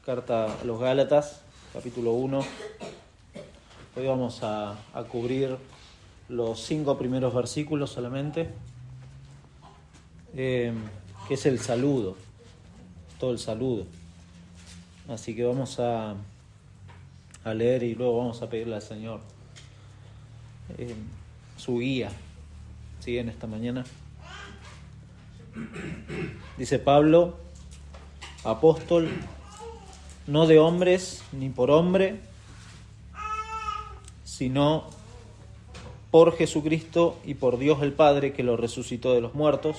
Carta a los Gálatas, capítulo 1. Hoy vamos a cubrir los 5 primeros versículos solamente, que es el saludo, todo el saludo. Así que vamos a leer y luego vamos a pedirle al Señor su guía, ¿sí? En esta mañana. Dice Pablo, apóstol, no de hombres ni por hombre, sino por Jesucristo y por Dios el Padre, que lo resucitó de los muertos,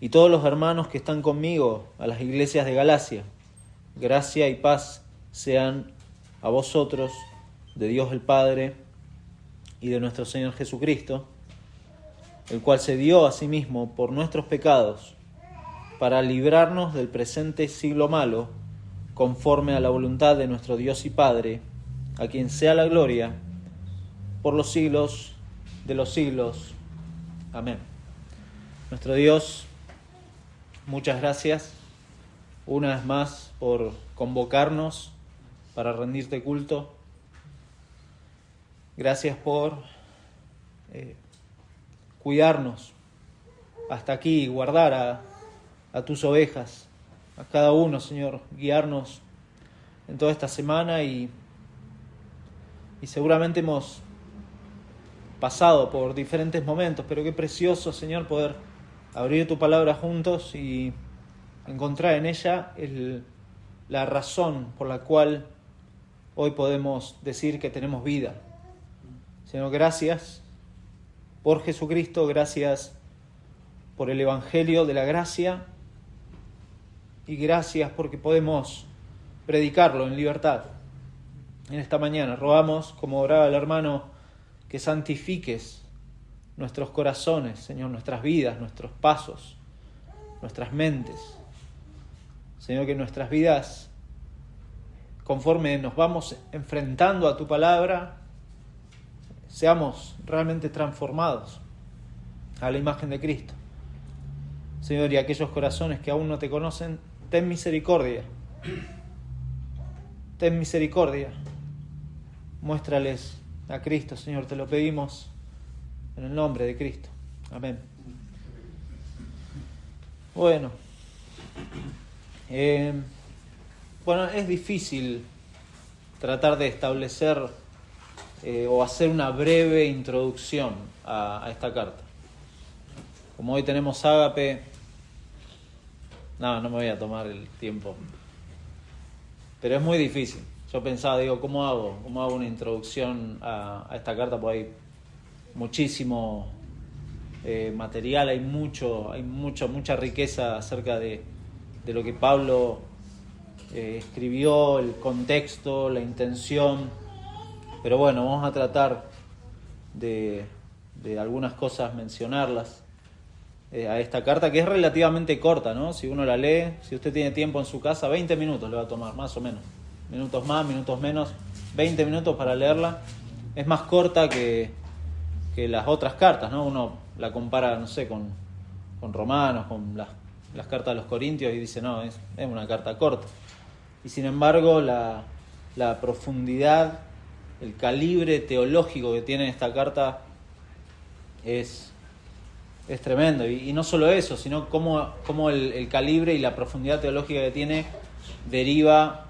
y todos los hermanos que están conmigo a las iglesias de Galacia. Gracia y paz sean a vosotros, de Dios el Padre y de nuestro Señor Jesucristo, el cual se dio a sí mismo por nuestros pecados, para librarnos del presente siglo malo, conforme a la voluntad de nuestro Dios y Padre, a quien sea la gloria por los siglos de los siglos. Amén. Nuestro Dios, muchas gracias una vez más por convocarnos para rendirte culto. Gracias por cuidarnos hasta aquí y guardar a tus ovejas, a cada uno, Señor, guiarnos en toda esta semana y seguramente hemos pasado por diferentes momentos, pero qué precioso, Señor, poder abrir tu palabra juntos y encontrar en ella la razón por la cual hoy podemos decir que tenemos vida. Señor, gracias por Jesucristo, gracias por el Evangelio de la gracia y gracias porque podemos predicarlo en libertad. En esta mañana rogamos, como oraba el hermano, que santifiques nuestros corazones, Señor, nuestras vidas, nuestros pasos, nuestras mentes. Señor, que nuestras vidas, conforme nos vamos enfrentando a tu palabra, seamos realmente transformados a la imagen de Cristo. Señor, y aquellos corazones que aún no te conocen, ten misericordia. Ten misericordia. Muéstrales a Cristo, Señor, te lo pedimos en el nombre de Cristo. Amén. Bueno, es difícil tratar de establecer o hacer una breve introducción a esta carta. Como hoy tenemos ágape, no me voy a tomar el tiempo, pero es muy difícil. Yo pensaba, ¿cómo hago una introducción a esta carta? Porque hay muchísimo material, hay mucha riqueza acerca de lo que Pablo escribió, el contexto, la intención. Pero bueno, vamos a tratar de algunas cosas mencionarlas a esta carta, que es relativamente corta, ¿no? Si uno la lee, si usted tiene tiempo en su casa, 20 minutos le va a tomar, más o menos. Minutos más, minutos menos, 20 minutos para leerla. Es más corta que las otras cartas, ¿no? Uno la compara, no sé, con Romanos, con las cartas de los Corintios y dice, no, es una carta corta. Y sin embargo, la profundidad, el calibre teológico que tiene esta carta es tremendo. Y no solo eso, sino cómo el calibre y la profundidad teológica que tiene deriva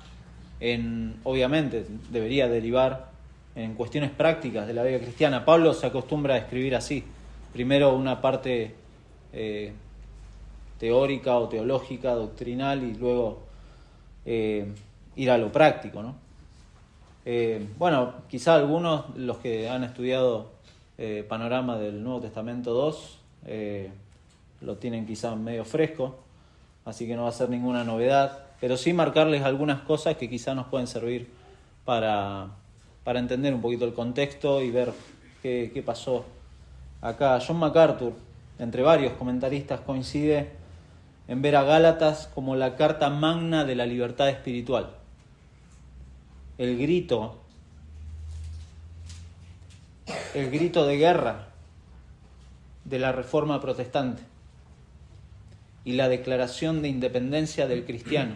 obviamente, debería derivar en cuestiones prácticas de la vida cristiana. Pablo se acostumbra a escribir así. Primero una parte teórica o teológica, doctrinal, y luego ir a lo práctico, ¿no? Quizá algunos, los que han estudiado Panorama del Nuevo Testamento 2, lo tienen quizá medio fresco, así que no va a ser ninguna novedad, pero sí marcarles algunas cosas que quizá nos pueden servir para entender un poquito el contexto y ver qué pasó acá. John MacArthur, entre varios comentaristas, coincide en ver a Gálatas como la carta magna de la libertad espiritual. El grito de guerra de la Reforma Protestante y la declaración de independencia del cristiano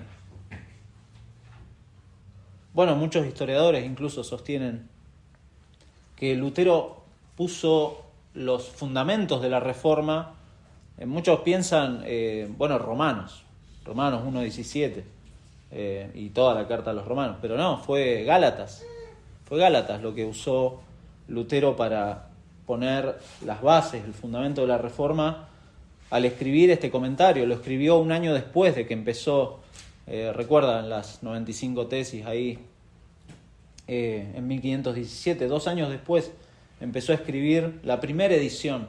Bueno, muchos historiadores incluso sostienen que Lutero puso los fundamentos de la Reforma. Muchos piensan, Romanos 1:17 y toda la carta a los romanos, pero no, fue Gálatas lo que usó Lutero para poner las bases, el fundamento de la Reforma al escribir este comentario. Lo escribió un año después de que empezó, recuerdan las 95 tesis ahí, en 1517, 2 años después empezó a escribir la primera edición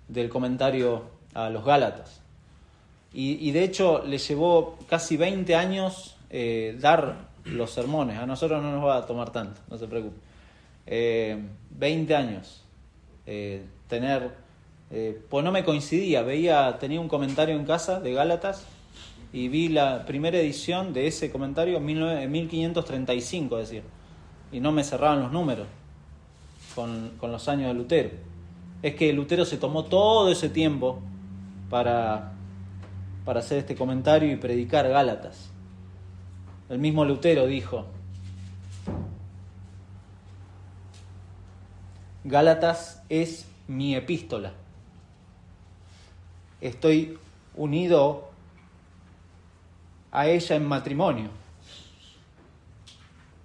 del comentario a los Gálatas. Y de hecho le llevó casi 20 años dar los sermones. A nosotros no nos va a tomar tanto, no se preocupe. 20 años pues no me coincidía. Tenía un comentario en casa de Gálatas y vi la primera edición de ese comentario en 1535, es decir, y no me cerraban los números con los años de Lutero. Es que Lutero se tomó todo ese tiempo para hacer este comentario y predicar Gálatas. El mismo Lutero dijo: Gálatas es mi epístola. Estoy unido a ella en matrimonio.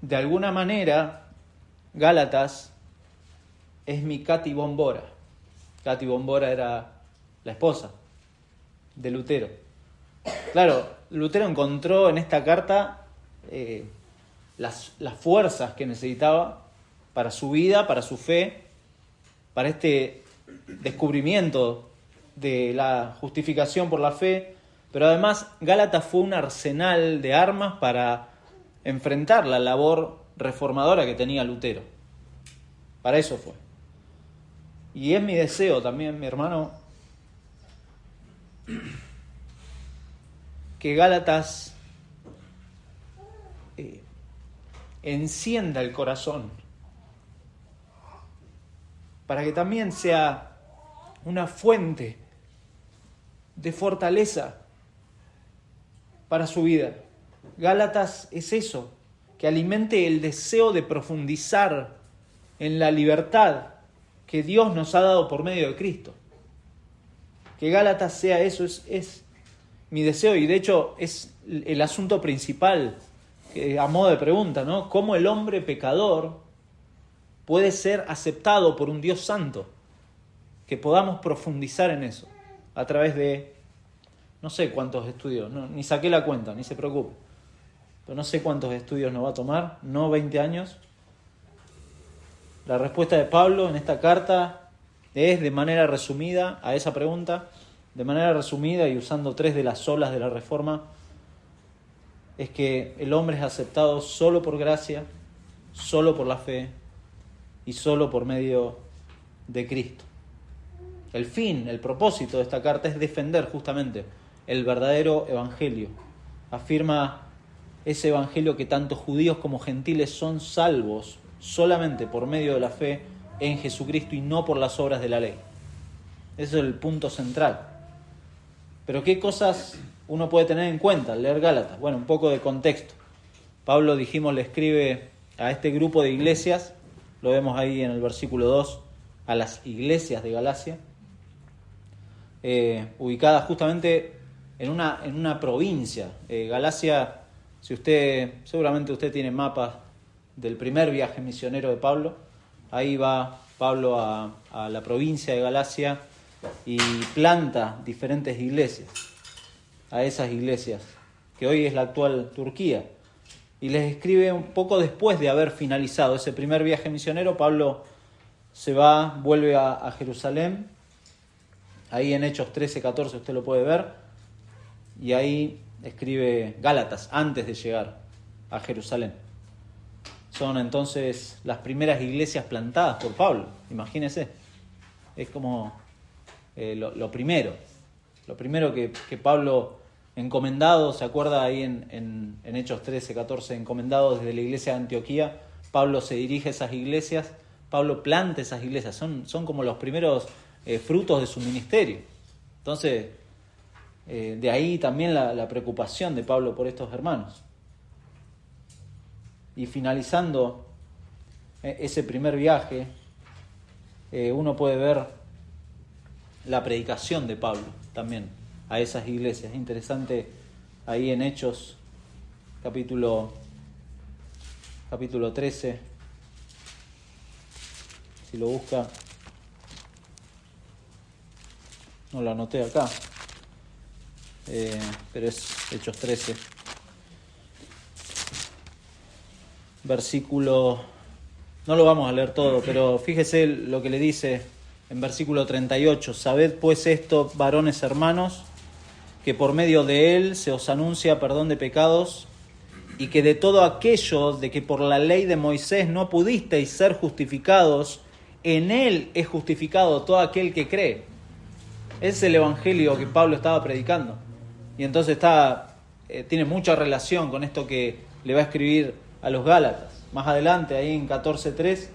De alguna manera, Gálatas es mi Cati Bombora. Cati Bombora era la esposa de Lutero. Claro, Lutero encontró en esta carta las fuerzas que necesitaba para su vida, para su fe, para este descubrimiento de la justificación por la fe, pero además Gálatas fue un arsenal de armas para enfrentar la labor reformadora que tenía Lutero. Para eso fue. Y es mi deseo también, mi hermano, que Gálatas encienda el corazón para que también sea una fuente de fortaleza para su vida. Gálatas es eso, que alimente el deseo de profundizar en la libertad que Dios nos ha dado por medio de Cristo. Que Gálatas sea eso, es mi deseo, y de hecho es el asunto principal, a modo de pregunta, ¿no? ¿Cómo el hombre pecador puede ser aceptado por un Dios santo? Que podamos profundizar en eso a través de, no sé cuántos estudios, ni saqué la cuenta, ni se preocupe, pero no sé cuántos estudios nos va a tomar, no 20 años. La respuesta de Pablo en esta carta es, de manera resumida a esa pregunta, de manera resumida y usando 3 de las solas de la Reforma, es que el hombre es aceptado solo por gracia, solo por la fe y solo por medio de Cristo. El fin, el propósito de esta carta es defender justamente el verdadero evangelio. Afirma ese evangelio que tanto judíos como gentiles son salvos solamente por medio de la fe en Jesucristo y no por las obras de la ley. Ese es el punto central. Pero ¿qué cosas uno puede tener en cuenta al leer Gálatas? Bueno, un poco de contexto. Pablo, dijimos, le escribe a este grupo de iglesias, lo vemos ahí en el versículo 2, a las iglesias de Galacia, ubicadas justamente en una provincia. Galacia, seguramente usted tiene mapas del primer viaje misionero de Pablo. Ahí va Pablo a la provincia de Galacia y planta diferentes iglesias, a esas iglesias, que hoy es la actual Turquía. Y les escribe un poco después de haber finalizado ese primer viaje misionero. Pablo vuelve a Jerusalén. Ahí en Hechos 13-14 usted lo puede ver. Y ahí escribe Gálatas antes de llegar a Jerusalén. Son entonces las primeras iglesias plantadas por Pablo. Imagínese. Es como lo primero que Pablo, encomendado, ¿se acuerda ahí en Hechos 13-14? Encomendado desde la iglesia de Antioquía, Pablo se dirige a esas iglesias, Pablo planta esas iglesias, son como los primeros frutos de su ministerio. Entonces, de ahí también la preocupación de Pablo por estos hermanos. Y finalizando ese primer viaje, uno puede ver la predicación de Pablo también a esas iglesias. Es interesante ahí en Hechos, capítulo 13, si lo busca, no lo anoté acá, pero es Hechos 13, versículo, no lo vamos a leer todo, pero fíjese lo que le dice en versículo 38, sabed pues esto, varones hermanos, que por medio de él se os anuncia perdón de pecados, y que de todo aquello de que por la ley de Moisés no pudisteis ser justificados, en él es justificado todo aquel que cree. Ese es el evangelio que Pablo estaba predicando. Y entonces tiene mucha relación con esto que le va a escribir a los Gálatas. Más adelante, ahí en 14:3,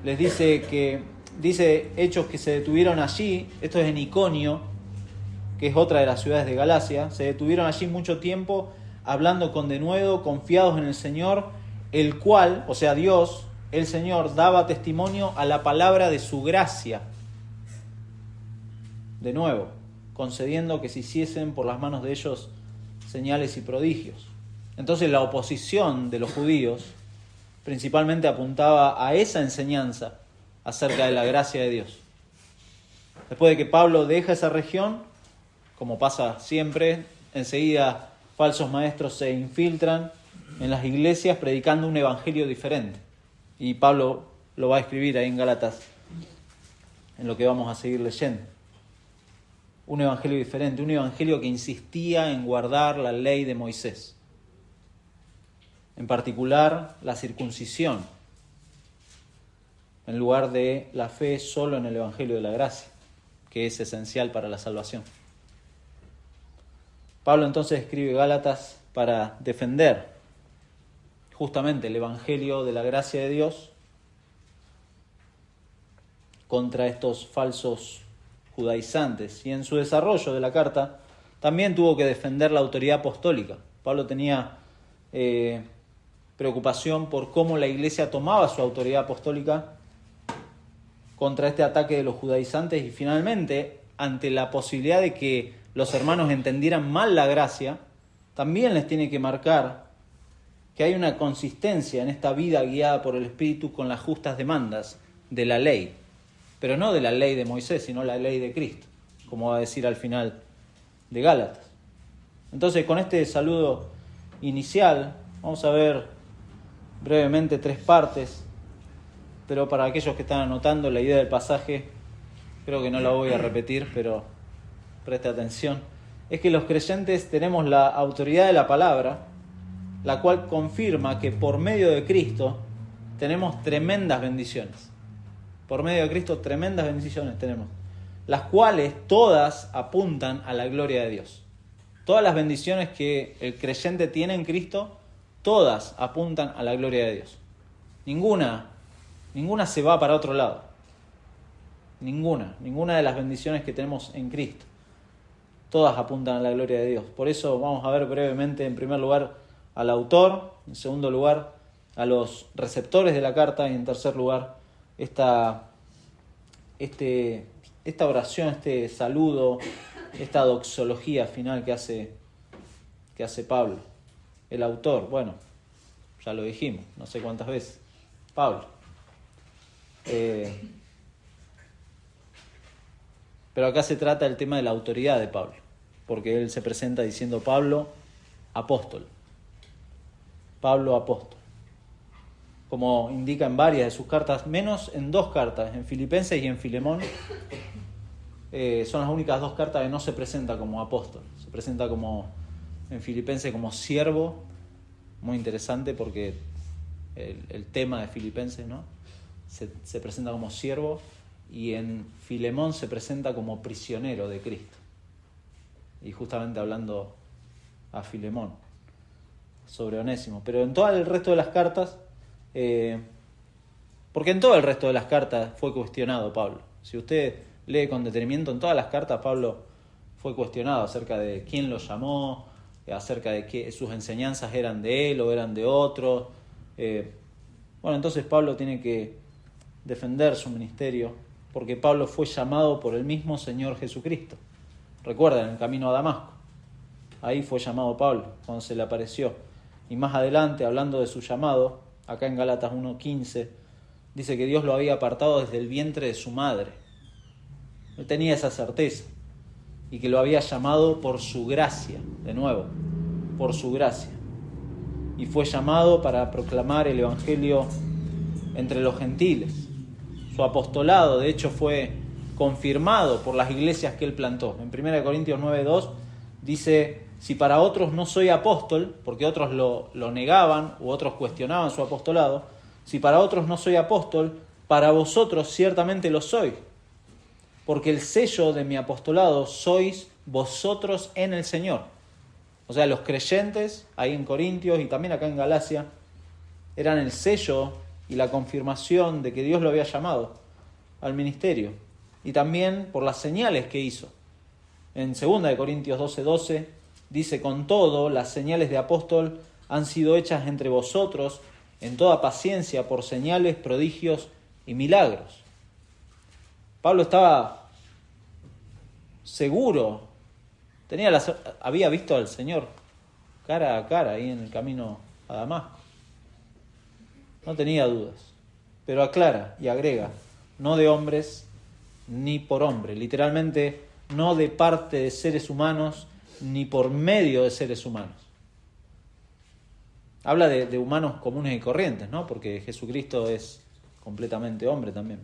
les dice hechos que se detuvieron allí. Esto es en Iconio, que es otra de las ciudades de Galacia. Se detuvieron allí mucho tiempo hablando con denuedo, confiados en el Señor, el cual, o sea Dios, el Señor, daba testimonio a la palabra de su gracia. De nuevo, concediendo que se hiciesen por las manos de ellos señales y prodigios. Entonces la oposición de los judíos principalmente apuntaba a esa enseñanza acerca de la gracia de Dios. Después de que Pablo deja esa región, como pasa siempre, enseguida falsos maestros se infiltran en las iglesias predicando un evangelio diferente. Y Pablo lo va a escribir ahí en Gálatas, en lo que vamos a seguir leyendo. Un evangelio diferente, un evangelio que insistía en guardar la ley de Moisés. En particular, la circuncisión, en lugar de la fe solo en el evangelio de la gracia, que es esencial para la salvación. Pablo entonces escribe Gálatas para defender justamente el evangelio de la gracia de Dios contra estos falsos judaizantes. Y en su desarrollo de la carta también tuvo que defender la autoridad apostólica. Pablo tenía preocupación por cómo la iglesia tomaba su autoridad apostólica contra este ataque de los judaizantes, y finalmente, ante la posibilidad de que los hermanos entendieran mal la gracia, también les tiene que marcar que hay una consistencia en esta vida guiada por el Espíritu con las justas demandas de la ley, pero no de la ley de Moisés, sino la ley de Cristo, como va a decir al final de Gálatas. Entonces, con este saludo inicial, vamos a ver brevemente 3 partes, pero para aquellos que están anotando la idea del pasaje, creo que no la voy a repetir, pero preste atención. Es que los creyentes tenemos la autoridad de la palabra, la cual confirma que por medio de Cristo tenemos tremendas bendiciones. Por medio de Cristo tremendas bendiciones tenemos, las cuales todas apuntan a la gloria de Dios. Todas las bendiciones que el creyente tiene en Cristo, todas apuntan a la gloria de Dios. Ninguna se va para otro lado. Ninguna de las bendiciones que tenemos en Cristo, todas apuntan a la gloria de Dios. Por eso vamos a ver brevemente, en primer lugar, al autor, en segundo lugar, a los receptores de la carta, y en tercer lugar, esta oración, este saludo, esta doxología final que hace Pablo. El autor, bueno, ya lo dijimos, no sé cuántas veces, Pablo. Pero acá se trata del tema de la autoridad de Pablo, porque él se presenta diciendo Pablo, apóstol. Pablo, apóstol. Como indica en varias de sus cartas, menos en 2 cartas, en Filipenses y en Filemón, son las únicas 2 cartas que no se presenta como apóstol. Se presenta en Filipenses como siervo, muy interesante porque el tema de Filipenses, ¿no? Se presenta como siervo, y en Filemón se presenta como prisionero de Cristo. Y justamente hablando a Filemón sobre Onésimo. Pero en todo el resto de las cartas, porque en todo el resto de las cartas fue cuestionado Pablo. Si usted lee con detenimiento, en todas las cartas Pablo fue cuestionado acerca de quién lo llamó, acerca de que sus enseñanzas eran de él o eran de otros, Entonces Pablo tiene que defender su ministerio, porque Pablo fue llamado por el mismo Señor Jesucristo. Recuerden, en el camino a Damasco, ahí fue llamado Pablo, cuando se le apareció. Y más adelante, hablando de su llamado, acá en Gálatas 1:15, dice que Dios lo había apartado desde el vientre de su madre. Él tenía esa certeza, y que lo había llamado por su gracia, de nuevo, por su gracia. Y fue llamado para proclamar el Evangelio entre los gentiles. Su apostolado, de hecho, fue confirmado por las iglesias que él plantó. En 1 Corintios 9:2 dice: si para otros no soy apóstol, porque otros lo negaban u otros cuestionaban su apostolado, si para otros no soy apóstol, para vosotros ciertamente lo soy, porque el sello de mi apostolado sois vosotros en el Señor. O sea, los creyentes ahí en Corintios y también acá en Galacia eran el sello y la confirmación de que Dios lo había llamado al ministerio, y también por las señales que hizo. En 2 Corintios 12:12 dice: con todo, las señales de apóstol han sido hechas entre vosotros en toda paciencia por señales, prodigios y milagros. Pablo estaba seguro, había visto al Señor cara a cara ahí en el camino a Damasco. No tenía dudas, pero aclara y agrega: no de hombres ni por hombre, literalmente no de parte de seres humanos ni por medio de seres humanos. Habla de humanos comunes y corrientes, ¿no? Porque Jesucristo es completamente hombre también.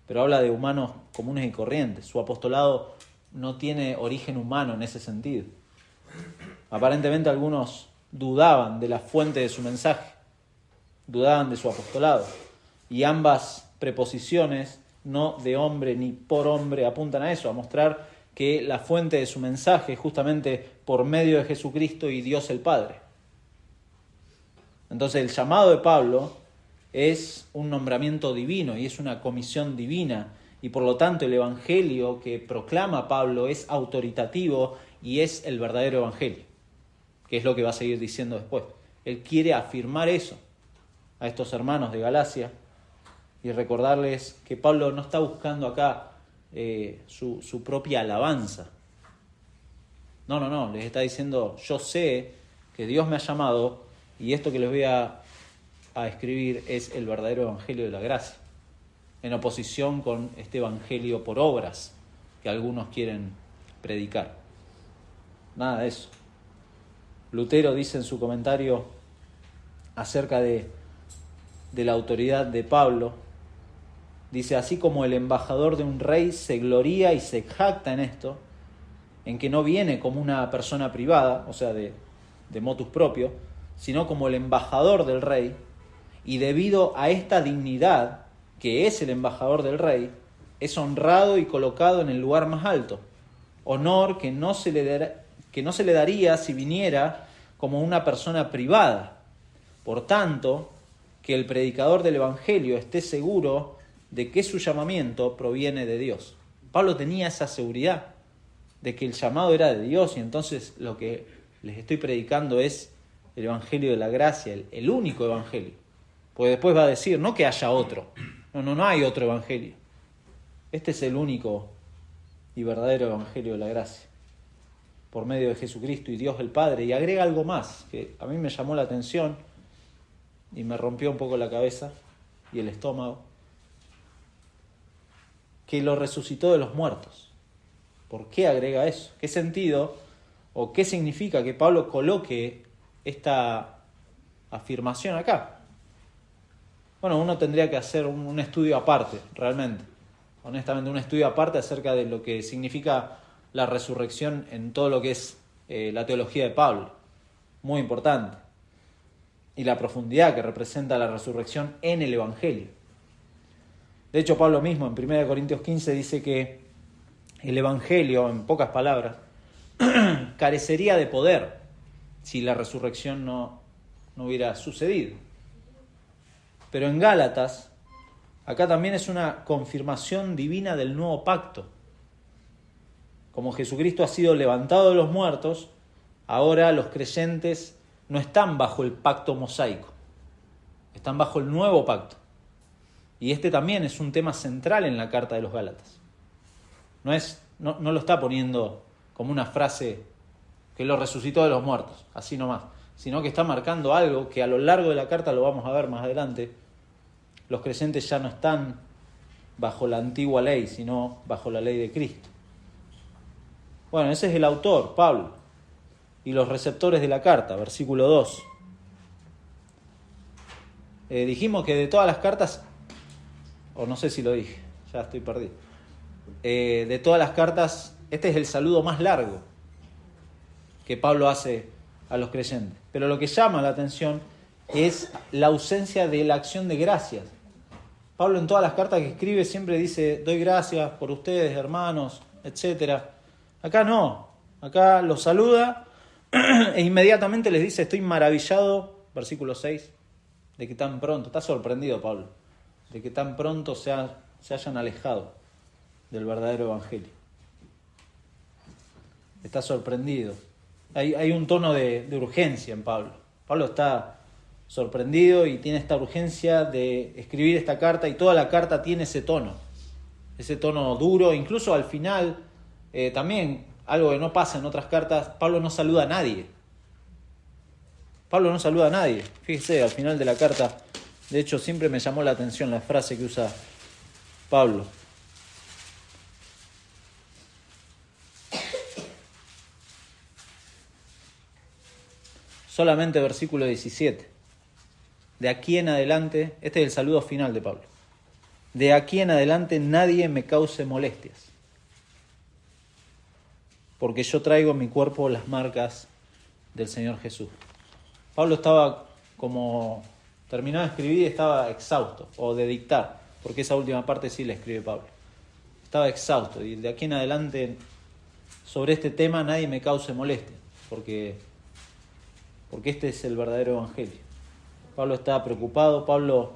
Pero habla de humanos comunes y corrientes. Su apostolado no tiene origen humano en ese sentido. Aparentemente algunos dudaban de la fuente de su mensaje, dudaban de su apostolado. Y ambas preposiciones, no de hombre ni por hombre, apuntan a eso, a mostrar que la fuente de su mensaje es justamente por medio de Jesucristo y Dios el Padre. Entonces el llamado de Pablo es un nombramiento divino y es una comisión divina, y por lo tanto el evangelio que proclama Pablo es autoritativo y es el verdadero evangelio, que es lo que va a seguir diciendo después. Él quiere afirmar eso a estos hermanos de Galacia y recordarles que Pablo no está buscando acá su propia alabanza. No, les está diciendo: yo sé que Dios me ha llamado y esto que les voy a escribir es el verdadero evangelio de la gracia, en oposición con este evangelio por obras que algunos quieren predicar. Nada de eso. Lutero dice en su comentario acerca de la autoridad de Pablo, dice: así como el embajador de un rey se gloría y se jacta en esto, en que no viene como una persona privada, o sea, de motus propio, sino como el embajador del rey, y debido a esta dignidad, que es el embajador del rey, es honrado y colocado en el lugar más alto, honor que no se le daría si viniera como una persona privada. Por tanto, que el predicador del evangelio esté seguro de que su llamamiento proviene de Dios. Pablo tenía esa seguridad de que el llamado era de Dios, y entonces lo que les estoy predicando es el evangelio de la gracia, el único evangelio. Porque después va a decir, no que haya otro, no hay otro evangelio. Este es el único y verdadero evangelio de la gracia, por medio de Jesucristo y Dios el Padre. Y agrega algo más que a mí me llamó la atención y me rompió un poco la cabeza y el estómago: que lo resucitó de los muertos. ¿Por qué agrega eso? ¿Qué sentido o qué significa que Pablo coloque esta afirmación acá? Bueno, uno tendría que hacer un estudio aparte, realmente. Honestamente, un estudio aparte acerca de lo que significa la resurrección en todo lo que es la teología de Pablo. Muy importante. Y la profundidad que representa la resurrección en el Evangelio. De hecho, Pablo mismo en 1 Corintios 15 dice que el Evangelio, en pocas palabras, carecería de poder si la resurrección no hubiera sucedido. Pero en Gálatas, acá también es una confirmación divina del nuevo pacto. Como Jesucristo ha sido levantado de los muertos, ahora los creyentes no están bajo el pacto mosaico. están bajo el nuevo pacto. Y este también es un tema central en la carta de los Gálatas. No lo está poniendo como una frase que lo resucitó de los muertos, así nomás, sino que está marcando algo que a lo largo de la carta lo vamos a ver más adelante. Los creyentes ya no están bajo la antigua ley, sino bajo la ley de Cristo. Bueno, ese es el autor, Pablo, y los receptores de la carta, versículo 2. Dijimos que de todas las cartas, o no sé si lo dije, ya estoy perdido. De todas las cartas, este es el saludo más largo que Pablo hace a los creyentes. Pero lo que llama la atención es la ausencia de la acción de gracias. Pablo en todas las cartas que escribe siempre dice, doy gracias por ustedes, hermanos, etc. Acá no, acá los saluda e inmediatamente les dice, estoy maravillado, versículo 6, de que tan pronto, está sorprendido Pablo, de que tan pronto se hayan alejado del verdadero evangelio. Está sorprendido. Hay un tono de urgencia en Pablo. Pablo está sorprendido y tiene esta urgencia de escribir esta carta, y toda la carta tiene ese tono duro. Incluso al final, también algo que no pasa en otras cartas, Pablo no saluda a nadie. Fíjese, al final de la carta, de hecho siempre me llamó la atención la frase que usa Pablo. Solamente versículo 17. De aquí en adelante, este es el saludo final de Pablo. De aquí en adelante nadie me cause molestias, porque yo traigo en mi cuerpo las marcas del Señor Jesús. Pablo estaba, como terminó de escribir, estaba exhausto, o de dictar, porque esa última parte sí la escribe Pablo. Estaba exhausto, y de aquí en adelante sobre este tema nadie me cause molestia, porque este es el verdadero evangelio. Pablo está preocupado. Pablo,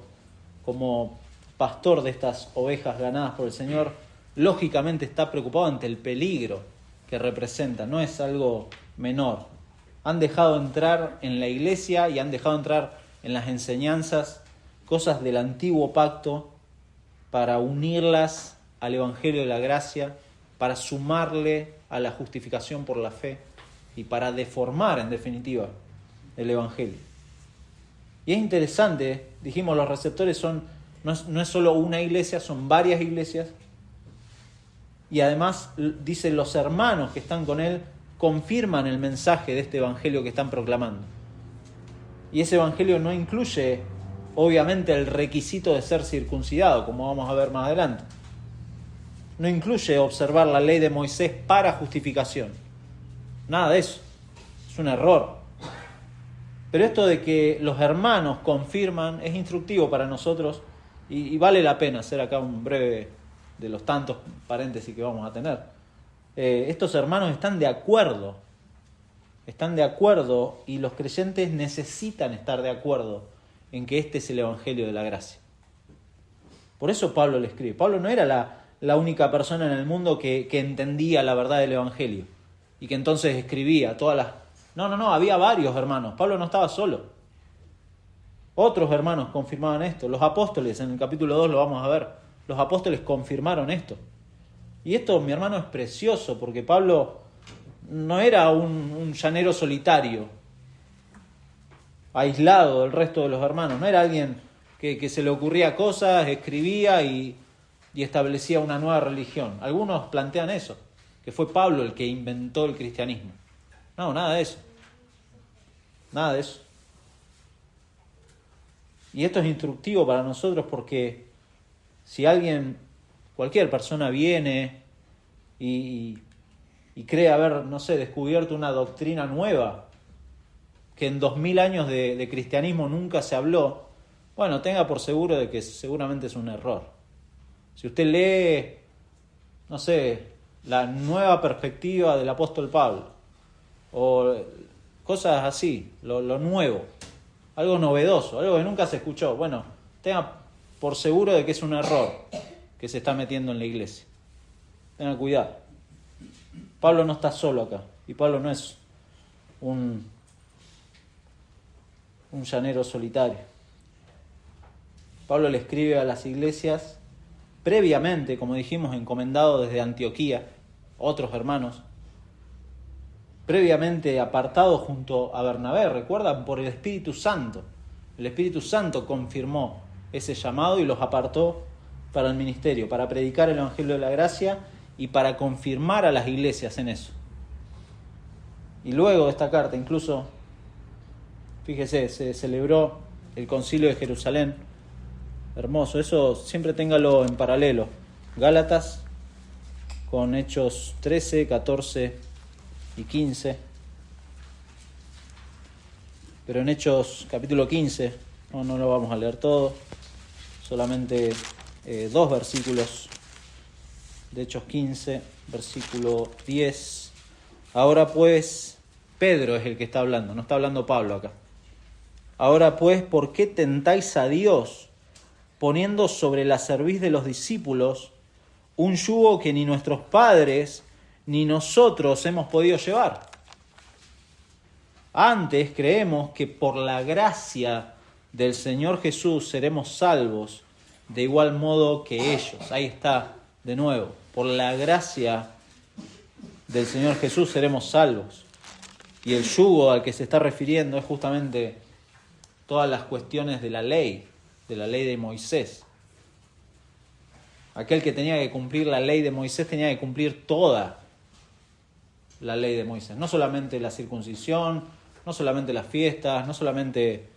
como pastor de estas ovejas ganadas por el Señor, lógicamente está preocupado ante el peligro que representa. No es algo menor. Han dejado entrar en la iglesia y han dejado entrar en las enseñanzas cosas del antiguo pacto para unirlas al evangelio de la gracia, para sumarle a la justificación por la fe y para deformar, en definitiva, el evangelio. Y es interesante, dijimos, los receptores no es solo una iglesia, son varias iglesias. Y además, dice, los hermanos que están con él confirman el mensaje de este evangelio que están proclamando. Y ese evangelio no incluye, obviamente, el requisito de ser circuncidado, como vamos a ver más adelante. No incluye observar la ley de Moisés para justificación. Nada de eso. Es un error. Pero esto de que los hermanos confirman es instructivo para nosotros y vale la pena hacer acá un breve de los tantos paréntesis que vamos a tener. Estos hermanos están de acuerdo y los creyentes necesitan estar de acuerdo en que este es el evangelio de la gracia. Por eso Pablo le escribe. Pablo no era la única persona en el mundo que entendía la verdad del evangelio y que entonces escribía todas las... No, había varios hermanos. Pablo no estaba solo. Otros hermanos confirmaban esto. Los apóstoles, en el capítulo 2 lo vamos a ver. Los apóstoles confirmaron esto. Y esto, mi hermano, es precioso, porque Pablo no era un llanero solitario, aislado del resto de los hermanos. No era alguien que se le ocurría cosas, escribía y establecía una nueva religión. Algunos plantean eso, que fue Pablo el que inventó el cristianismo. No, nada de eso. Nada de eso. Y esto es instructivo para nosotros porque si cualquier persona viene y cree haber, descubierto una doctrina nueva que en 2000 años de cristianismo nunca se habló, bueno, tenga por seguro de que seguramente es un error. Si usted lee, la nueva perspectiva del apóstol Pablo, o cosas así, lo nuevo, algo novedoso, algo que nunca se escuchó, bueno, tenga por seguro de que es un error que se está metiendo en la iglesia. Tenga cuidado. Pablo no está solo acá, y Pablo no es un llanero solitario. Pablo le escribe a las iglesias previamente, como dijimos, encomendado desde Antioquía, otros hermanos, previamente apartado junto a Bernabé, ¿recuerdan? Por el Espíritu Santo. El Espíritu Santo confirmó ese llamado y los apartó para el ministerio, para predicar el Evangelio de la Gracia y para confirmar a las iglesias en eso. Y luego de esta carta, incluso, fíjese, se celebró el Concilio de Jerusalén. Hermoso, eso siempre téngalo en paralelo. Gálatas con Hechos 13, 14 y 15. Pero en Hechos capítulo 15, no lo vamos a leer todo, solamente 2 versículos de Hechos 15, versículo 10. Ahora pues, Pedro es el que está hablando, no está hablando Pablo acá. Ahora pues, ¿por qué tentáis a Dios poniendo sobre la cerviz de los discípulos un yugo que ni nuestros padres ni nosotros hemos podido llevar? Antes creemos que por la gracia del Señor Jesús seremos salvos de igual modo que ellos. Ahí está, de nuevo, por la gracia del Señor Jesús seremos salvos. Y el yugo al que se está refiriendo es justamente todas las cuestiones de la ley de Moisés. Aquel que tenía que cumplir la ley de Moisés tenía que cumplir toda la ley de Moisés. No solamente la circuncisión, no solamente las fiestas, no solamente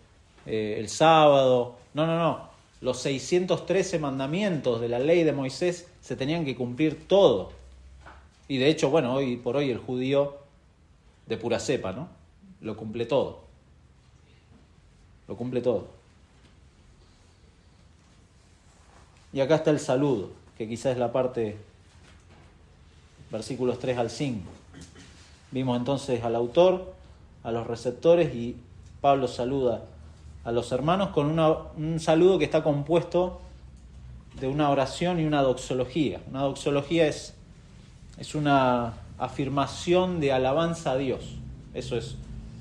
el sábado. No. Los 613 mandamientos de la ley de Moisés se tenían que cumplir todo. Y de hecho, bueno, hoy por hoy el judío de pura cepa, ¿no? Lo cumple todo. Lo cumple todo. Y acá está el saludo, que quizás es la parte, versículos 3 al 5. Vimos entonces al autor, a los receptores, y Pablo saluda a los hermanos con un saludo que está compuesto de una oración y una doxología. Una doxología es una afirmación de alabanza a Dios. Eso es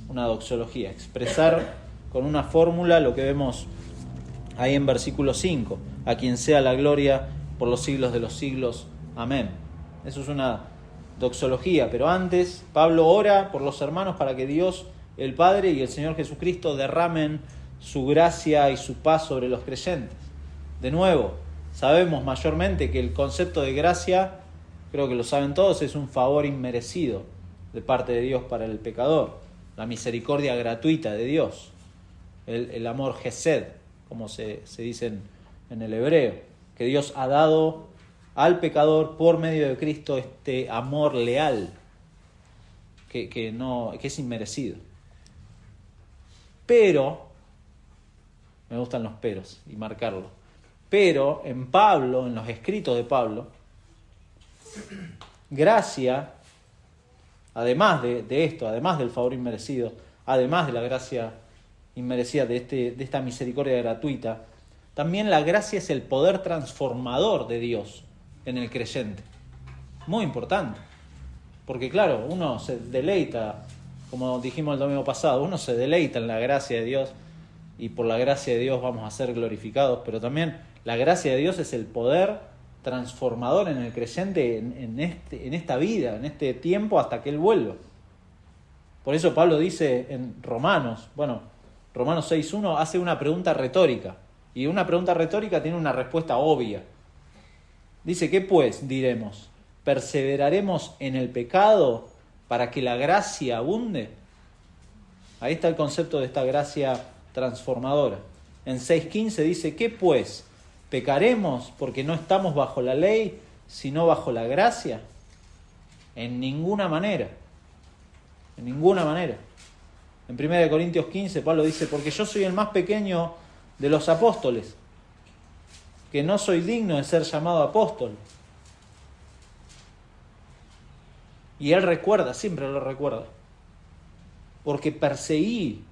una doxología, expresar con una fórmula lo que vemos ahí en versículo 5. A quien sea la gloria por los siglos de los siglos. Amén. Eso es una doxología, pero antes Pablo ora por los hermanos para que Dios, el Padre y el Señor Jesucristo derramen su gracia y su paz sobre los creyentes. De nuevo, sabemos mayormente que el concepto de gracia, creo que lo saben todos, es un favor inmerecido de parte de Dios para el pecador, la misericordia gratuita de Dios, el amor Gesed, como se dice en el hebreo, que Dios ha dado al pecador por medio de Cristo este amor leal que es inmerecido. Pero, me gustan los peros y marcarlo, pero en Pablo, en los escritos de Pablo, gracia, además de esto, además del favor inmerecido, además de la gracia inmerecida de esta misericordia gratuita, también la gracia es el poder transformador de Dios en el creyente. Muy importante. Porque claro, uno se deleita, como dijimos el domingo pasado, uno se deleita en la gracia de Dios y por la gracia de Dios vamos a ser glorificados, pero también la gracia de Dios es el poder transformador en el creyente en esta vida, en este tiempo hasta que Él vuelva. Por eso Pablo dice en Romanos 6.1 hace una pregunta retórica. Y una pregunta retórica tiene una respuesta obvia. Dice, ¿qué pues diremos? ¿Perseveraremos en el pecado para que la gracia abunde? Ahí está el concepto de esta gracia transformadora. En 6.15 dice, ¿qué pues? ¿Pecaremos porque no estamos bajo la ley, sino bajo la gracia? En ninguna manera. En ninguna manera. En 1 Corintios 15 Pablo dice, porque yo soy el más pequeño de los apóstoles, que no soy digno de ser llamado apóstol. Y él recuerda, siempre lo recuerda, porque perseguí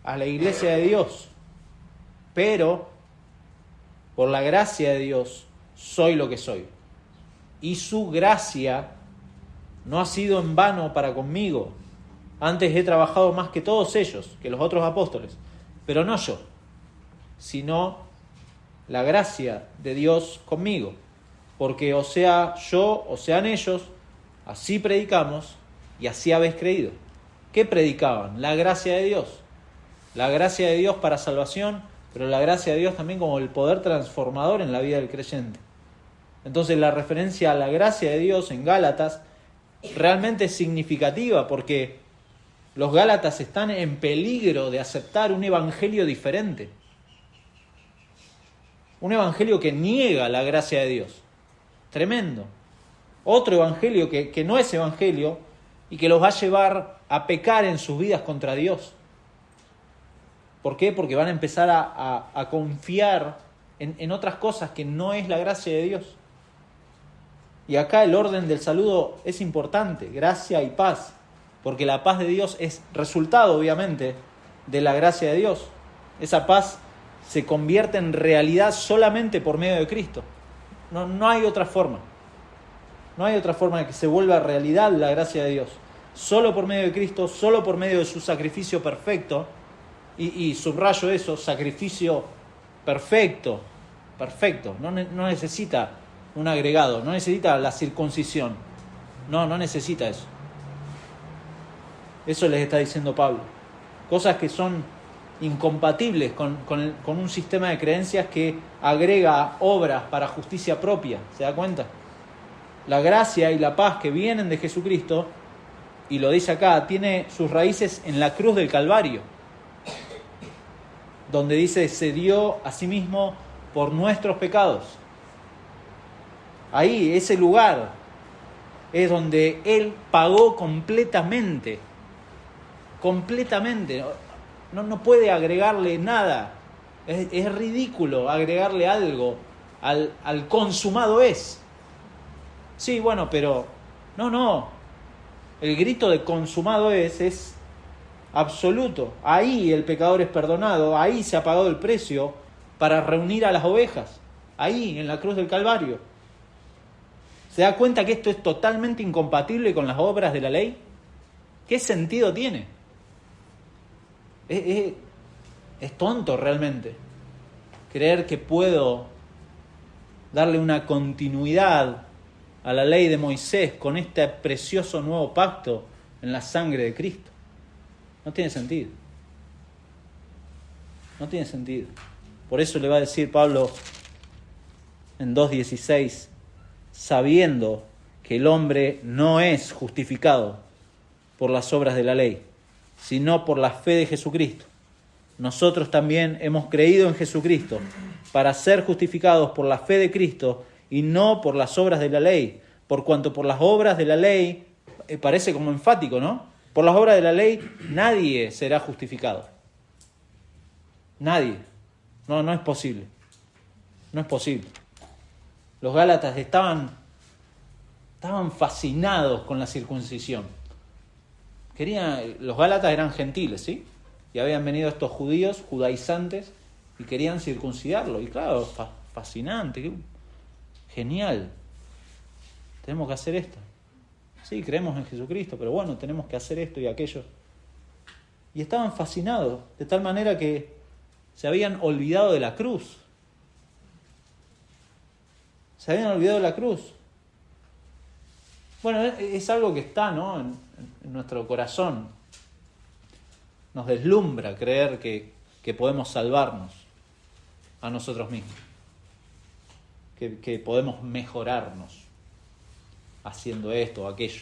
a la iglesia de Dios, pero por la gracia de Dios soy lo que soy. Y su gracia no ha sido en vano para conmigo. Antes he trabajado más que todos ellos, que los otros apóstoles, pero no yo, sino la gracia de Dios conmigo. Porque o sea yo, o sean ellos, así predicamos y así habéis creído. ¿Qué predicaban? La gracia de Dios. La gracia de Dios para salvación, pero la gracia de Dios también como el poder transformador en la vida del creyente. Entonces la referencia a la gracia de Dios en Gálatas realmente es significativa porque los Gálatas están en peligro de aceptar un evangelio diferente. Un evangelio que niega la gracia de Dios. Tremendo. Otro evangelio que no es evangelio y que los va a llevar a pecar en sus vidas contra Dios. ¿Por qué? Porque van a empezar a confiar en otras cosas que no es la gracia de Dios. Y acá el orden del saludo es importante, gracia y paz, porque la paz de Dios es resultado, obviamente, de la gracia de Dios. Esa paz se convierte en realidad solamente por medio de Cristo. No hay otra forma. No hay otra forma de que se vuelva realidad la gracia de Dios. Solo por medio de Cristo, solo por medio de su sacrificio perfecto. Y subrayo eso, sacrificio perfecto. Perfecto. No necesita un agregado, no necesita la circuncisión. No necesita eso. Eso les está diciendo Pablo. Cosas que son incompatibles con un sistema de creencias que agrega obras para justicia propia. ¿Se da cuenta? La gracia y la paz que vienen de Jesucristo, y lo dice acá, tiene sus raíces en la cruz del Calvario, donde dice, se dio a sí mismo por nuestros pecados. Ahí, ese lugar, es donde Él pagó completamente. Completamente. No puede agregarle nada. Es ridículo agregarle algo al consumado es. Sí, bueno, pero no. El grito de consumado es absoluto. Ahí el pecador es perdonado. Ahí se ha pagado el precio para reunir a las ovejas. Ahí, en la cruz del Calvario. ¿Se da cuenta que esto es totalmente incompatible con las obras de la ley? ¿Qué sentido tiene? Es tonto realmente creer que puedo darle una continuidad a la ley de Moisés con este precioso nuevo pacto en la sangre de Cristo. No tiene sentido. No tiene sentido. Por eso le va a decir Pablo en 2:16, sabiendo que el hombre no es justificado por las obras de la ley, sino por la fe de Jesucristo. Nosotros también hemos creído en Jesucristo para ser justificados por la fe de Cristo y no por las obras de la ley, por cuanto por las obras de la ley, parece como enfático, ¿no? Por las obras de la ley nadie será justificado. Nadie. No es posible. No es posible. Los Gálatas estaban fascinados con la circuncisión. Los Gálatas eran gentiles, ¿sí? Y habían venido estos judíos, judaizantes, y querían circuncidarlo. Y claro, fascinante, genial. Tenemos que hacer esto. Sí, creemos en Jesucristo, pero bueno, tenemos que hacer esto y aquello. Y estaban fascinados, de tal manera que se habían olvidado de la cruz. Se habían olvidado de la cruz. Bueno, es algo que está, ¿no?, en nuestro corazón. Nos deslumbra creer que podemos salvarnos a nosotros mismos. Que podemos mejorarnos haciendo esto o aquello.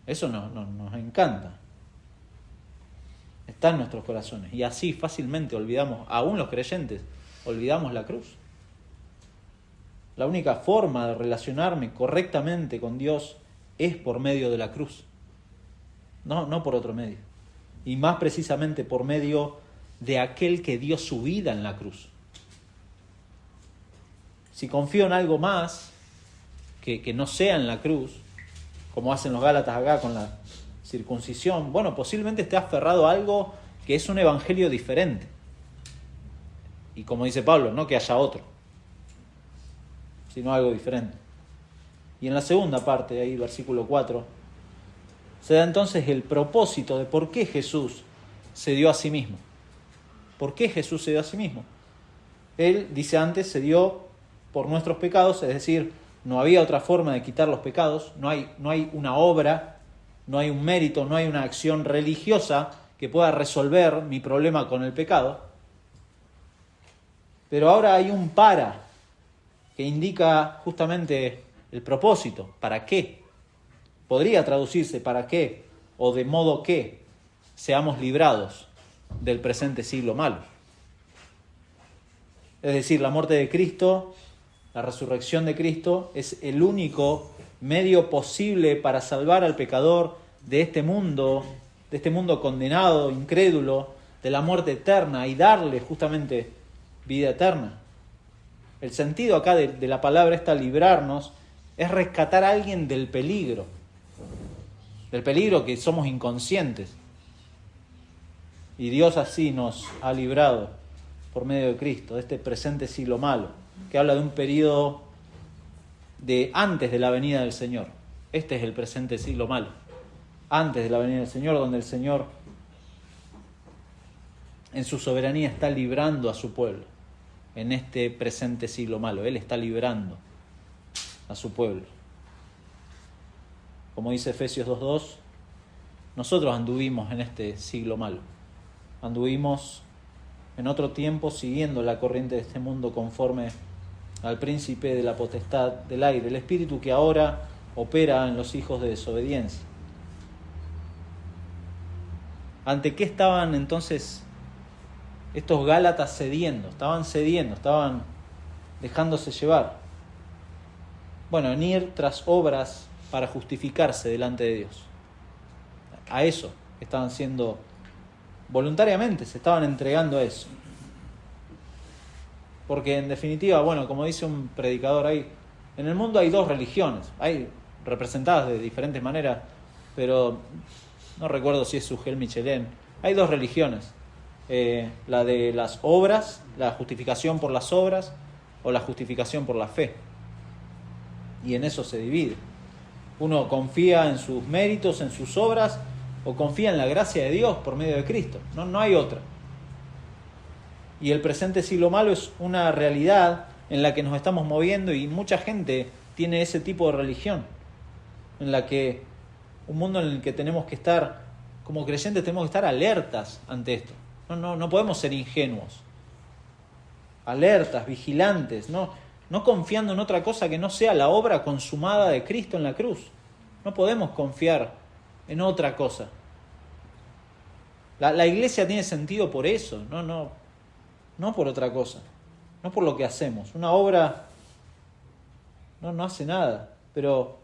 Eso nos encanta. Está en nuestros corazones. Y así fácilmente olvidamos, aún los creyentes, olvidamos la cruz. La única forma de relacionarme correctamente con Dios es por medio de la cruz. No por otro medio. Y más precisamente por medio de aquel que dio su vida en la cruz. Si confío en algo más que no sea en la cruz, como hacen los Gálatas acá con la circuncisión, bueno, posiblemente esté aferrado a algo que es un evangelio diferente. Y como dice Pablo, no que haya otro, sino algo diferente. Y en la segunda parte, ahí versículo 4, se da entonces el propósito de por qué Jesús se dio a sí mismo. ¿Por qué Jesús se dio a sí mismo? Él, dice antes, se dio por nuestros pecados, es decir, no había otra forma de quitar los pecados, no hay una obra, no hay un mérito, no hay una acción religiosa que pueda resolver mi problema con el pecado. Pero ahora hay un para, que indica justamente el propósito, ¿para qué? Podría traducirse ¿para qué? O de modo que seamos librados del presente siglo malo. Es decir, la muerte de Cristo, la resurrección de Cristo, es el único medio posible para salvar al pecador de este mundo condenado, incrédulo, de la muerte eterna y darle justamente vida eterna. El sentido acá de la palabra esta, librarnos, es rescatar a alguien del peligro que somos inconscientes. Y Dios así nos ha librado por medio de Cristo, de este presente siglo malo, que habla de un periodo de antes de la venida del Señor. Este es el presente siglo malo, antes de la venida del Señor, donde el Señor en su soberanía está librando a su pueblo. En este presente siglo malo, Él está librando a su pueblo. Como dice Efesios 2:2, nosotros anduvimos en este siglo malo. Anduvimos en otro tiempo siguiendo la corriente de este mundo conforme al príncipe de la potestad del aire, el espíritu que ahora opera en los hijos de desobediencia. ¿Ante qué estaban entonces estos Gálatas cediendo? Estaban dejándose llevar. Bueno, en ir tras obras para justificarse delante de Dios. A eso estaban siendo voluntariamente, se estaban entregando a eso. Porque en definitiva, bueno, como dice un predicador ahí, en el mundo hay dos religiones, hay representadas de diferentes maneras, pero no recuerdo si es Sugel Michelén. Hay dos religiones, la de las obras, la justificación por las obras o la justificación por la fe. Y en eso se divide. Uno confía en sus méritos, en sus obras, o confía en la gracia de Dios por medio de Cristo. No hay otra. Y el presente siglo malo es una realidad en la que nos estamos moviendo y mucha gente tiene ese tipo de religión, en la que un mundo en el que tenemos que estar, como creyentes tenemos que estar alertas ante esto. No podemos ser ingenuos. Alertas, vigilantes, no confiando en otra cosa que no sea la obra consumada de Cristo en la cruz. No podemos confiar en otra cosa. La iglesia tiene sentido por eso, no por otra cosa, no por lo que hacemos. Una obra no hace nada, pero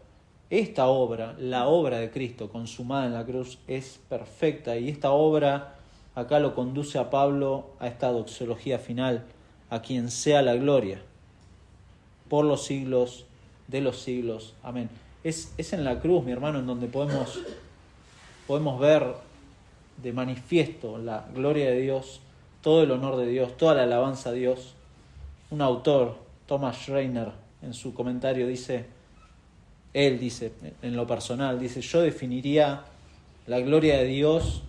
esta obra, la obra de Cristo consumada en la cruz, es perfecta, y esta obra acá lo conduce a Pablo a esta doxología final: a quien sea la gloria por los siglos de los siglos. Amén. Es en la cruz, mi hermano, en donde podemos ver de manifiesto la gloria de Dios, todo el honor de Dios, toda la alabanza a Dios. Un autor, Thomas Schreiner, en su comentario él dice, en lo personal, dice: yo definiría la gloria de Dios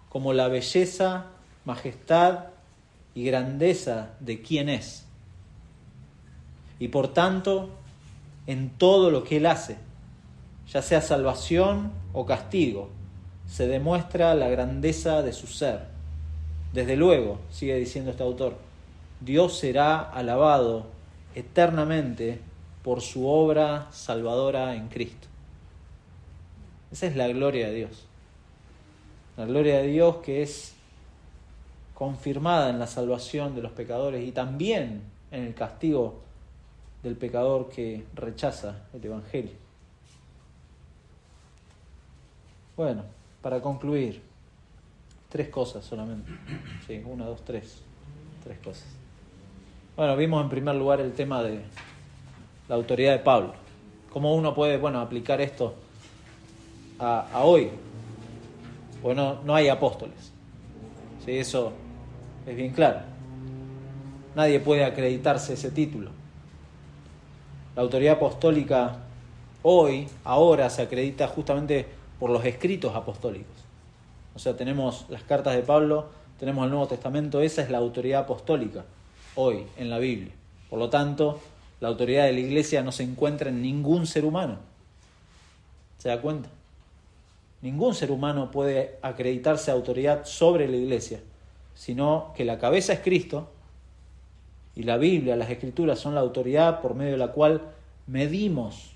como la belleza, majestad y grandeza de quien es. Y por tanto, en todo lo que Él hace, ya sea salvación o castigo, se demuestra la grandeza de su ser. Desde luego, sigue diciendo este autor, Dios será alabado eternamente por su obra salvadora en Cristo. Esa es la gloria de Dios. La gloria de Dios que es confirmada en la salvación de los pecadores y también en el castigo del pecador que rechaza el Evangelio. Bueno, para concluir, 3 cosas solamente. Sí, 1, 2, 3. 3 cosas. Bueno, vimos en primer lugar el tema de la autoridad de Pablo. ¿Cómo uno puede, aplicar esto a hoy? Bueno, no hay apóstoles. Sí, eso es bien claro. Nadie puede acreditarse ese título. La autoridad apostólica ahora se acredita justamente por los escritos apostólicos. O sea, tenemos las cartas de Pablo, tenemos el Nuevo Testamento, esa es la autoridad apostólica. hoy en la Biblia. Por lo tanto, la autoridad de la iglesia no se encuentra en ningún ser humano. ¿Se da cuenta? Ningún ser humano puede acreditarse autoridad sobre la iglesia, sino que la cabeza es Cristo y la Biblia, las Escrituras son la autoridad por medio de la cual medimos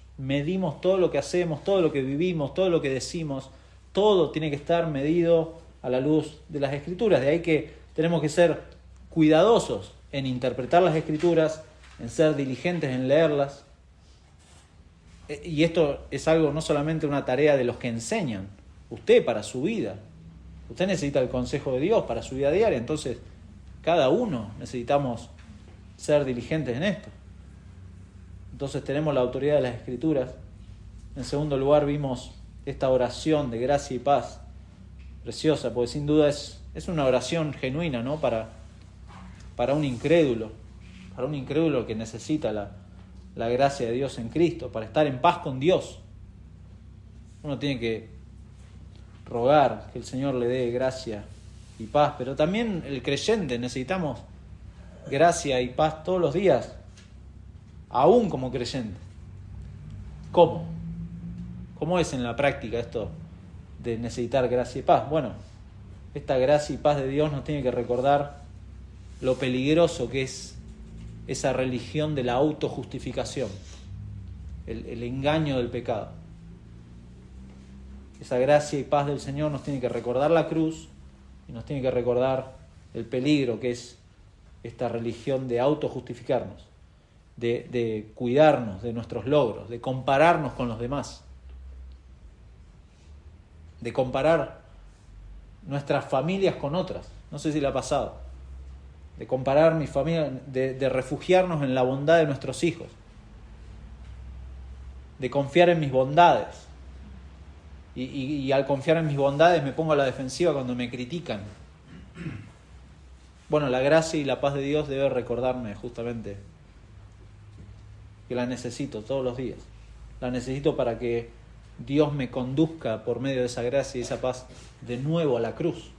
todo lo que hacemos, todo lo que vivimos, todo lo que decimos, todo tiene que estar medido a la luz de las Escrituras. De ahí que tenemos que ser cuidadosos en interpretar las Escrituras, en ser diligentes en leerlas. Y esto es algo, no solamente una tarea de los que enseñan, usted para su vida. Usted necesita el consejo de Dios para su vida diaria, entonces cada uno necesitamos ser diligentes en esto. Entonces tenemos la autoridad de las Escrituras. En segundo lugar vimos esta oración de gracia y paz, preciosa, porque sin duda es una oración genuina, ¿no? Para un incrédulo que necesita la gracia de Dios en Cristo, para estar en paz con Dios. Uno tiene que rogar que el Señor le dé gracia y paz, pero también el creyente necesitamos gracia y paz todos los días, aún como creyente. ¿Cómo? ¿Cómo es en la práctica esto de necesitar gracia y paz? Bueno, esta gracia y paz de Dios nos tiene que recordar lo peligroso que es esa religión de la autojustificación, el engaño del pecado. Esa gracia y paz del Señor nos tiene que recordar la cruz y nos tiene que recordar el peligro que es esta religión de autojustificarnos, de cuidarnos de nuestros logros, de compararnos con los demás, de comparar nuestras familias con otras. No sé si le ha pasado. De comparar mi familia, de refugiarnos en la bondad de nuestros hijos, de confiar en mis bondades. Y al confiar en mis bondades me pongo a la defensiva cuando me critican. Bueno, la gracia y la paz de Dios debe recordarme justamente que la necesito todos los días. La necesito para que Dios me conduzca por medio de esa gracia y esa paz de nuevo a la cruz.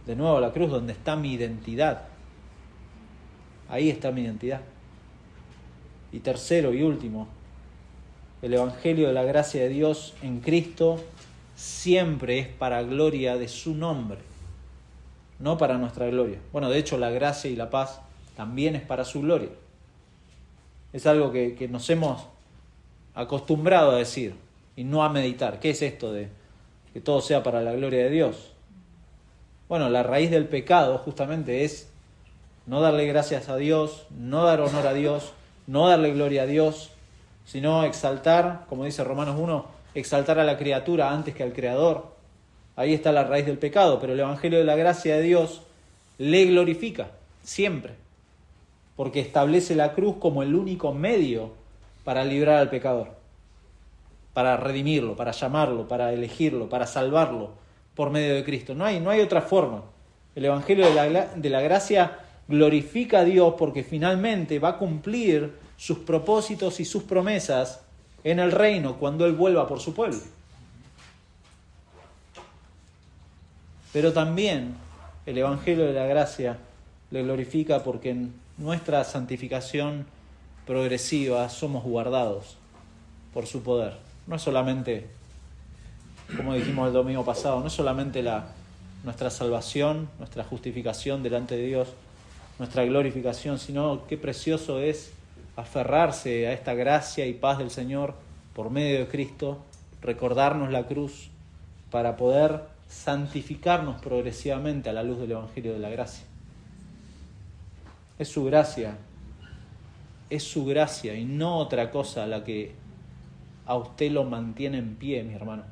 De nuevo a la cruz, donde está mi identidad. Ahí está mi identidad. Y tercero y último, el Evangelio de la gracia de Dios en Cristo siempre es para gloria de su nombre, no para nuestra gloria. Bueno, de hecho la gracia y la paz también es para su gloria. Es algo que nos hemos acostumbrado a decir y no a meditar. ¿Qué es esto de que todo sea para la gloria de Dios? Bueno, la raíz del pecado justamente es no darle gracias a Dios, no dar honor a Dios, no darle gloria a Dios, sino exaltar, como dice Romanos 1, exaltar a la criatura antes que al Creador. Ahí está la raíz del pecado, pero el Evangelio de la gracia de Dios le glorifica siempre, porque establece la cruz como el único medio para librar al pecador, para redimirlo, para llamarlo, para elegirlo, para salvarlo por medio de Cristo. No hay otra forma. El Evangelio de la gracia glorifica a Dios porque finalmente va a cumplir sus propósitos y sus promesas en el reino cuando Él vuelva por su pueblo. Pero también el Evangelio de la gracia le glorifica porque en nuestra santificación progresiva somos guardados por su poder. No es solamente, como dijimos el domingo pasado, no es solamente nuestra salvación, nuestra justificación delante de Dios, nuestra glorificación, sino qué precioso es aferrarse a esta gracia y paz del Señor por medio de Cristo, recordarnos la cruz para poder santificarnos progresivamente a la luz del Evangelio de la gracia. Es su gracia y no otra cosa la que a usted lo mantiene en pie, mi hermano.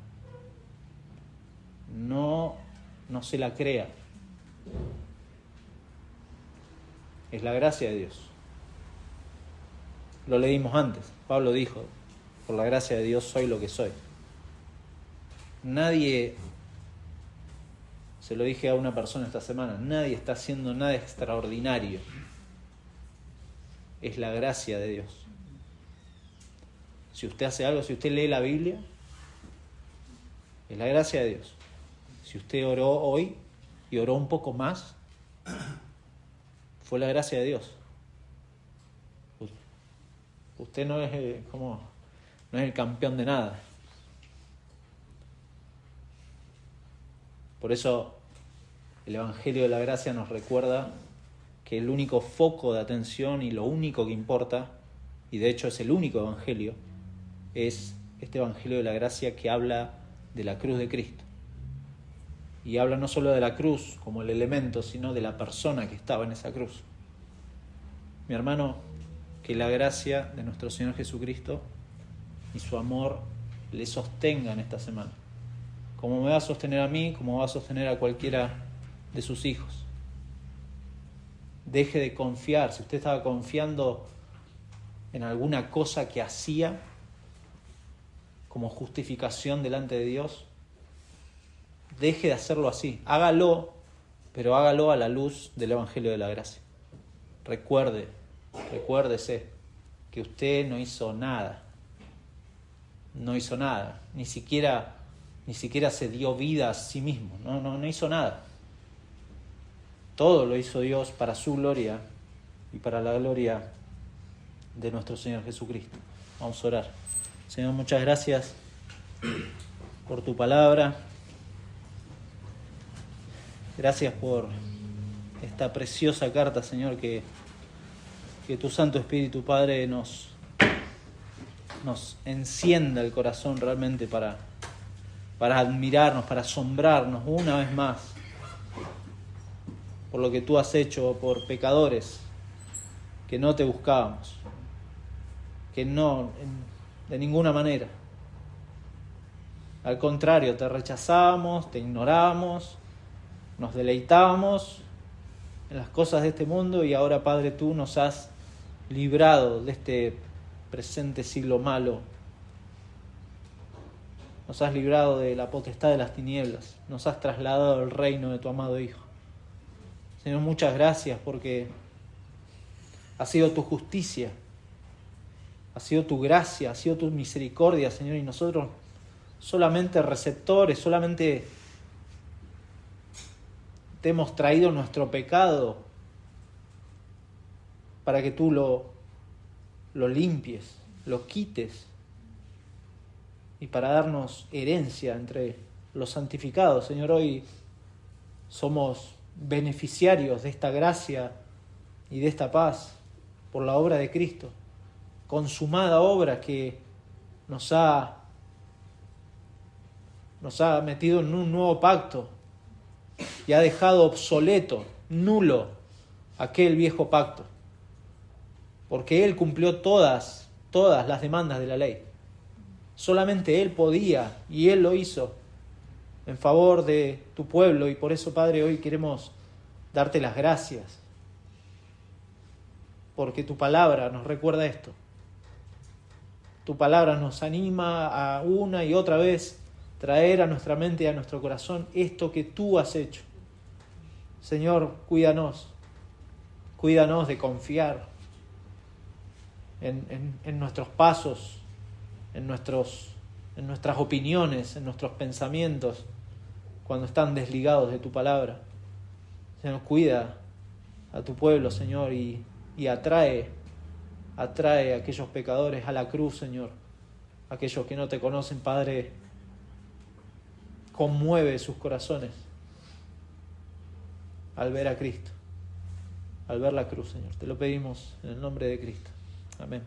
No se la crea. Es la gracia de Dios. Lo leímos antes. Pablo dijo, por la gracia de Dios soy lo que soy. Nadie, se lo dije a una persona esta semana, nadie está haciendo nada extraordinario. Es la gracia de Dios. Si usted hace algo, si usted lee la Biblia, es la gracia de Dios. Si usted oró hoy y oró un poco más, fue la gracia de Dios. Usted no es no es el campeón de nada. Por eso el Evangelio de la Gracia nos recuerda que el único foco de atención y lo único que importa, y de hecho es el único Evangelio, es este Evangelio de la Gracia que habla de la cruz de Cristo. Y habla no solo de la cruz como el elemento, sino de la persona que estaba en esa cruz. Mi hermano, que la gracia de nuestro Señor Jesucristo y su amor le sostengan esta semana, como me va a sostener a mí, como va a sostener a cualquiera de sus hijos. Deje de confiar. Si usted estaba confiando en alguna cosa que hacía como justificación delante de Dios, deje de hacerlo así. Hágalo, pero hágalo a la luz del Evangelio de la Gracia. Recuérdese que usted no hizo nada. No hizo nada. Ni siquiera se dio vida a sí mismo. No hizo nada. Todo lo hizo Dios para su gloria y para la gloria de nuestro Señor Jesucristo. Vamos a orar. Señor, muchas gracias por tu palabra. Gracias por esta preciosa carta, Señor, que tu Santo Espíritu, Padre, nos encienda el corazón realmente para admirarnos, para asombrarnos una vez más por lo que tú has hecho por pecadores que no te buscábamos, que no, de ninguna manera. Al contrario, te rechazábamos, te ignorábamos, nos deleitábamos en las cosas de este mundo y ahora, Padre, tú nos has librado de este presente siglo malo. Nos has librado de la potestad de las tinieblas, nos has trasladado al reino de tu amado Hijo. Señor, muchas gracias porque ha sido tu justicia, ha sido tu gracia, ha sido tu misericordia, Señor, y nosotros solamente receptores, solamente te hemos traído nuestro pecado para que tú lo limpies, lo quites y para darnos herencia entre los santificados. Señor, hoy somos beneficiarios de esta gracia y de esta paz por la obra de Cristo, consumada obra que nos ha metido en un nuevo pacto y ha dejado obsoleto, nulo, aquel viejo pacto, porque Él cumplió todas las demandas de la ley. Solamente Él podía y Él lo hizo en favor de tu pueblo, y por eso, Padre, hoy queremos darte las gracias, porque tu palabra nos recuerda esto. Tu palabra nos anima a una y otra vez traer a nuestra mente y a nuestro corazón esto que tú has hecho. Señor, cuídanos de confiar en nuestros pasos, en nuestras opiniones, en nuestros pensamientos, cuando están desligados de tu palabra. Señor, cuida a tu pueblo, Señor, y atrae a aquellos pecadores a la cruz, Señor. Aquellos que no te conocen, Padre, conmueve sus corazones al ver a Cristo, al ver la cruz, Señor. Te lo pedimos en el nombre de Cristo. Amén.